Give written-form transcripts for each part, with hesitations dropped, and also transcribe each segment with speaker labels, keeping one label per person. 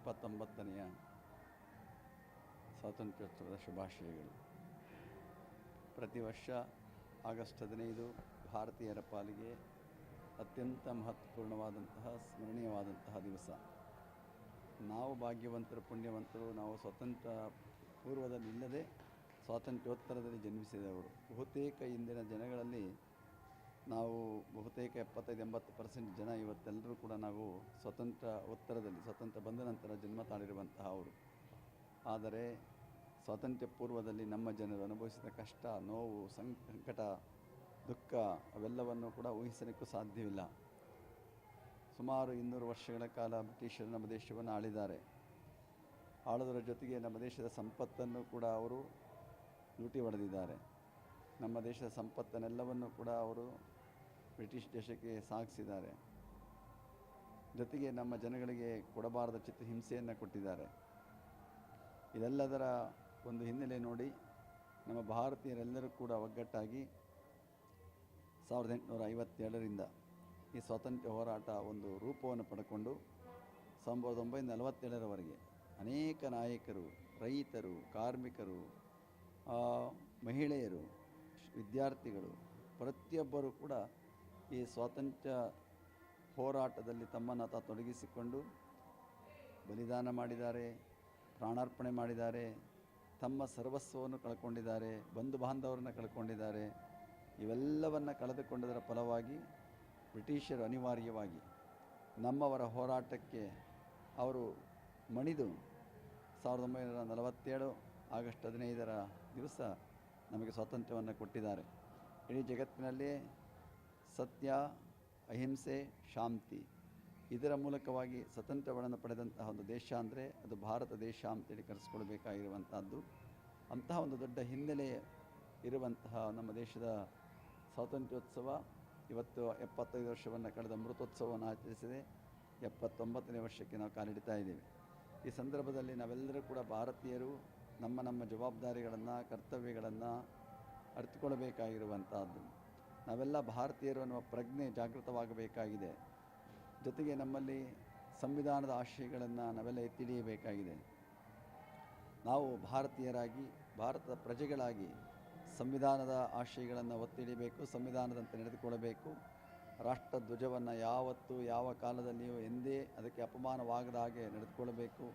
Speaker 1: 79ನೆಯ ಸ್ವಾತಂತ್ರ್ಯೋತ್ಸವದ ಶುಭಾಶಯಗಳು. ಪ್ರತಿ ವರ್ಷ ಆಗಸ್ಟ್ 15 ಭಾರತೀಯರ ಪಾಲಿಗೆ ಅತ್ಯಂತ ಮಹತ್ವಪೂರ್ಣವಾದಂತಹ ಸ್ಮರಣೀಯವಾದಂತಹ ದಿವಸ. ನಾವು ಭಾಗ್ಯವಂತರು, ಪುಣ್ಯವಂತರು. ನಾವು ಸ್ವಾತಂತ್ರ್ಯ ಪೂರ್ವದಲ್ಲಿ ಇಲ್ಲದೆ ಸ್ವಾತಂತ್ರ್ಯೋತ್ತರದಲ್ಲಿ ಜನ್ಮಿಸಿದವರು. ಬಹುತೇಕ ಇಂದಿನ ಜನಗಳಲ್ಲಿ ನಾವು ಬಹುತೇಕ 75-80% ಜನ ಇವತ್ತೆಲ್ಲರೂ ಕೂಡ ನಾವು ಸ್ವಾತಂತ್ರ್ಯ ಬಂದ ನಂತರ ಜನ್ಮ ತಾಳಿರುವಂತಹ ಅವರು. ಆದರೆ ಸ್ವಾತಂತ್ರ್ಯ ಪೂರ್ವದಲ್ಲಿ ನಮ್ಮ ಜನರು ಅನುಭವಿಸಿದ ಕಷ್ಟ, ನೋವು, ಸಂಕಟ, ದುಃಖ ಅವೆಲ್ಲವನ್ನು ಕೂಡ ಊಹಿಸಲಿಕ್ಕೂ ಸಾಧ್ಯವಿಲ್ಲ. ಸುಮಾರು 200 ವರ್ಷಗಳ ಕಾಲ ಬ್ರಿಟಿಷರು ನಮ್ಮ ದೇಶವನ್ನು ಆಳಿದ್ದಾರೆ. ಆಳುವುದರ ಜೊತೆಗೆ ನಮ್ಮ ದೇಶದ ಸಂಪತ್ತನ್ನು ಕೂಡ ಅವರು ಲೂಟಿ ಹೊಡೆದಿದ್ದಾರೆ. ನಮ್ಮ ದೇಶದ ಸಂಪತ್ತನ್ನೆಲ್ಲವನ್ನು ಕೂಡ ಅವರು ಬ್ರಿಟಿಷ್ ದೇಶಕ್ಕೆ ಸಾಗಿಸಿದ್ದಾರೆ. ಜೊತೆಗೆ ನಮ್ಮ ಜನಗಳಿಗೆ ಕೊಡಬಾರದ ಚಿತ್ರಹಿಂಸೆಯನ್ನು ಕೊಟ್ಟಿದ್ದಾರೆ. ಇದೆಲ್ಲದರ ಒಂದು ಹಿನ್ನೆಲೆ ನೋಡಿ ನಮ್ಮ ಭಾರತೀಯರೆಲ್ಲರೂ ಕೂಡ ಒಗ್ಗಟ್ಟಾಗಿ 1857ರಿಂದ ಈ ಸ್ವಾತಂತ್ರ್ಯ ಹೋರಾಟ ಒಂದು ರೂಪವನ್ನು ಪಡ್ಕೊಂಡು 1947ರವರೆಗೆ ಅನೇಕ ನಾಯಕರು, ರೈತರು, ಕಾರ್ಮಿಕರು, ಮಹಿಳೆಯರು, ವಿದ್ಯಾರ್ಥಿಗಳು ಪ್ರತಿಯೊಬ್ಬರೂ ಕೂಡ ಈ ಸ್ವಾತಂತ್ರ್ಯ ಹೋರಾಟದಲ್ಲಿ ತಮ್ಮನ್ನು ತೊಡಗಿಸಿಕೊಂಡು ಬಲಿದಾನ ಮಾಡಿದ್ದಾರೆ, ಪ್ರಾಣಾರ್ಪಣೆ ಮಾಡಿದ್ದಾರೆ, ತಮ್ಮ ಸರ್ವಸ್ವವನ್ನು ಕಳ್ಕೊಂಡಿದ್ದಾರೆ, ಬಂಧು ಬಾಂಧವರನ್ನು ಕಳ್ಕೊಂಡಿದ್ದಾರೆ. ಇವೆಲ್ಲವನ್ನು ಕಳೆದುಕೊಂಡದರ ಫಲವಾಗಿ ಬ್ರಿಟಿಷರು ಅನಿವಾರ್ಯವಾಗಿ ನಮ್ಮವರ ಹೋರಾಟಕ್ಕೆ ಅವರು ಮಣಿದು 1947 ಆಗಸ್ಟ್ 15ರ ದಿವಸ ನಮಗೆ ಸ್ವಾತಂತ್ರ್ಯವನ್ನು ಕೊಟ್ಟಿದ್ದಾರೆ. ಇಡೀ ಜಗತ್ತಿನಲ್ಲಿ ಸತ್ಯ, ಅಹಿಂಸೆ, ಶಾಂತಿ ಇದರ ಮೂಲಕವಾಗಿ ಸ್ವಾತಂತ್ರ್ಯವನ್ನು ಪಡೆದಂತಹ ಒಂದು ದೇಶ ಅಂದರೆ ಅದು ಭಾರತ ದೇಶ ಅಂತೇಳಿ ಕರೆಸ್ಕೊಳ್ಬೇಕಾಗಿರುವಂಥದ್ದು. ಅಂತಹ ಒಂದು ದೊಡ್ಡ ಹಿನ್ನೆಲೆ ಇರುವಂತಹ ನಮ್ಮ ದೇಶದ ಸ್ವಾತಂತ್ರ್ಯೋತ್ಸವ ಇವತ್ತು 75 ವರ್ಷವನ್ನು ಕಳೆದ ಅಮೃತೋತ್ಸವವನ್ನು ಆಚರಿಸಿದೆ. 79ನೇ ವರ್ಷಕ್ಕೆ ನಾವು ಕಾಲಿಡ್ತಾ ಇದ್ದೇವೆ. ಈ ಸಂದರ್ಭದಲ್ಲಿ ನಾವೆಲ್ಲರೂ ಕೂಡ ಭಾರತೀಯರು ನಮ್ಮ ಜವಾಬ್ದಾರಿಗಳನ್ನು, ಕರ್ತವ್ಯಗಳನ್ನು ಅರಿತುಕೊಳ್ಳಬೇಕಾಗಿರುವಂಥದ್ದು. ನಾವೆಲ್ಲ ಭಾರತೀಯರು ಅನ್ನುವ ಪ್ರಜ್ಞೆ ಜಾಗೃತವಾಗಬೇಕಾಗಿದೆ. ಜೊತೆಗೆ ನಮ್ಮಲ್ಲಿ ಸಂವಿಧಾನದ ಆಶಯಗಳನ್ನು ನಾವೆಲ್ಲ ಎತ್ತಿಡಿಯಬೇಕಾಗಿದೆ. ನಾವು ಭಾರತೀಯರಾಗಿ, ಭಾರತದ ಪ್ರಜೆಗಳಾಗಿ ಸಂವಿಧಾನದ ಆಶಯಗಳನ್ನು ಒತ್ತಿಡಿಬೇಕು, ಸಂವಿಧಾನದಂತೆ ನಡೆದುಕೊಳ್ಳಬೇಕು. ರಾಷ್ಟ್ರ ಧ್ವಜವನ್ನು ಯಾವತ್ತೂ ಯಾವ ಕಾಲದಲ್ಲಿಯೂ ಎಂದೇ ಅದಕ್ಕೆ ಅಪಮಾನವಾಗದ ಹಾಗೆ ನಡೆದುಕೊಳ್ಳಬೇಕು.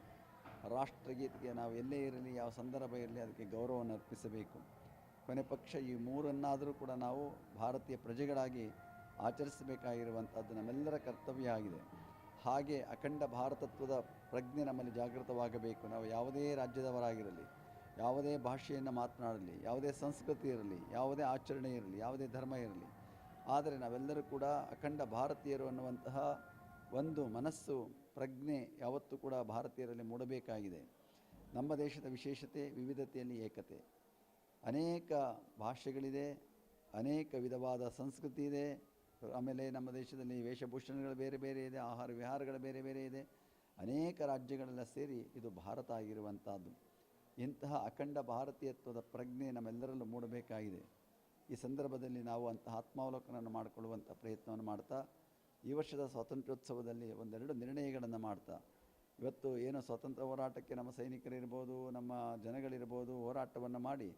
Speaker 1: ರಾಷ್ಟ್ರಗೀತೆಗೆ ನಾವು ಎಲ್ಲೇ ಇರಲಿ, ಯಾವ ಸಂದರ್ಭ ಇರಲಿ ಅದಕ್ಕೆ ಗೌರವವನ್ನು ಅರ್ಪಿಸಬೇಕು. ಕೊನೆ ಪಕ್ಷ ಈ ಮೂರನ್ನಾದರೂ ಕೂಡ ನಾವು ಭಾರತೀಯ ಪ್ರಜೆಗಳಾಗಿ ಆಚರಿಸಬೇಕಾಗಿರುವಂಥದ್ದು ನಮ್ಮೆಲ್ಲರ ಕರ್ತವ್ಯ ಆಗಿದೆ. ಹಾಗೆ ಅಖಂಡ ಭಾರತತ್ವದ ಪ್ರಜ್ಞೆ ನಮ್ಮಲ್ಲಿ ಜಾಗೃತವಾಗಬೇಕು. ನಾವು ಯಾವುದೇ ರಾಜ್ಯದವರಾಗಿರಲಿ, ಯಾವುದೇ ಭಾಷೆಯನ್ನು ಮಾತನಾಡಲಿ, ಯಾವುದೇ ಸಂಸ್ಕೃತಿ ಇರಲಿ, ಯಾವುದೇ ಆಚರಣೆ ಇರಲಿ, ಯಾವುದೇ ಧರ್ಮ ಇರಲಿ, ಆದರೆ ನಾವೆಲ್ಲರೂ ಕೂಡ ಅಖಂಡ ಭಾರತೀಯರು ಅನ್ನುವಂತಹ ಒಂದು ಮನಸ್ಸು, ಪ್ರಜ್ಞೆ ಯಾವತ್ತೂ ಕೂಡ ಭಾರತೀಯರಲ್ಲಿ ಮೂಡಬೇಕಾಗಿದೆ. ನಮ್ಮ ದೇಶದ ವಿಶೇಷತೆ ವಿವಿಧತೆಯಲ್ಲಿ ಏಕತೆ. ಅನೇಕ ಭಾಷೆಗಳಿದೆ, ಅನೇಕ ವಿಧವಾದ ಸಂಸ್ಕೃತಿ ಇದೆ. ಆಮೇಲೆ ನಮ್ಮ ದೇಶದಲ್ಲಿ ವೇಷಭೂಷಣಗಳು ಬೇರೆ ಬೇರೆ ಇದೆ, ಆಹಾರ ವಿಹಾರಗಳು ಬೇರೆ ಬೇರೆ ಇದೆ. ಅನೇಕ ರಾಜ್ಯಗಳೆಲ್ಲ ಸೇರಿ ಇದು ಭಾರತ ಆಗಿರುವಂಥದ್ದು. ಇಂತಹ ಅಖಂಡ ಭಾರತೀಯತ್ವದ ಪ್ರಜ್ಞೆ ನಮ್ಮೆಲ್ಲರಲ್ಲೂ ಮೂಡಬೇಕಾಗಿದೆ. ಈ ಸಂದರ್ಭದಲ್ಲಿ ನಾವು ಅಂತಹ ಆತ್ಮಾವಲೋಕನವನ್ನು ಮಾಡಿಕೊಳ್ಳುವಂಥ ಪ್ರಯತ್ನವನ್ನು ಮಾಡ್ತಾ, ಈ ವರ್ಷದ ಸ್ವಾತಂತ್ರ್ಯೋತ್ಸವದಲ್ಲಿ ಒಂದೆರಡು ನಿರ್ಣಯಗಳನ್ನು ಮಾಡ್ತಾ, ಇವತ್ತು ಏನು ಸ್ವಾತಂತ್ರ್ಯ ಹೋರಾಟಕ್ಕೆ ನಮ್ಮ ಸೈನಿಕರಿರ್ಬೋದು, ನಮ್ಮ ಜನಗಳಿರ್ಬೋದು ಹೋರಾಟವನ್ನು ಮಾಡಿ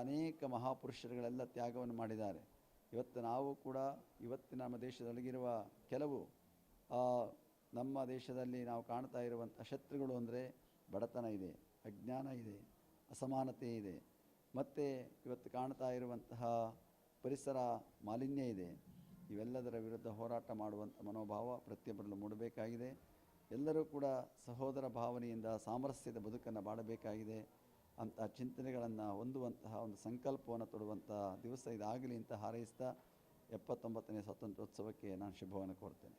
Speaker 1: ಅನೇಕ ಮಹಾಪುರುಷರುಗಳೆಲ್ಲ ತ್ಯಾಗವನ್ನು ಮಾಡಿದ್ದಾರೆ. ಇವತ್ತು ನಾವು ಕೂಡ ಇವತ್ತಿನ ನಮ್ಮ ದೇಶದೊಳಗಿರುವ ಕೆಲವು ನಮ್ಮ ದೇಶದಲ್ಲಿ ನಾವು ಕಾಣ್ತಾ ಇರುವಂಥ ಶತ್ರುಗಳು ಅಂದರೆ ಬಡತನ ಇದೆ, ಅಜ್ಞಾನ ಇದೆ, ಅಸಮಾನತೆ ಇದೆ, ಮತ್ತು ಇವತ್ತು ಕಾಣ್ತಾ ಇರುವಂತಹ ಪರಿಸರ ಮಾಲಿನ್ಯ ಇದೆ. ಇವೆಲ್ಲದರ ವಿರುದ್ಧ ಹೋರಾಟ ಮಾಡುವಂಥ ಮನೋಭಾವ ಪ್ರತಿಯೊಬ್ಬರಲ್ಲೂ ಮೂಡಬೇಕಾಗಿದೆ. ಎಲ್ಲರೂ ಕೂಡ ಸಹೋದರ ಭಾವನೆಯಿಂದ ಸಾಮರಸ್ಯದ ಬದುಕನ್ನು ಬಾಳಬೇಕಾಗಿದೆ. ಅಂಥ ಚಿಂತನೆಗಳನ್ನು ಹೊಂದುವಂತಹ ಒಂದು ಸಂಕಲ್ಪವನ್ನು ತೊಡುವಂಥ ದಿವಸ ಇದಾಗಲಿ ಅಂತ ಹಾರೈಸ್ತಾ 79ನೇ ಸ್ವಾತಂತ್ರ್ಯೋತ್ಸವಕ್ಕೆ ನಾನು ಶುಭವನ್ನು ಕೋರ್ತೇನೆ.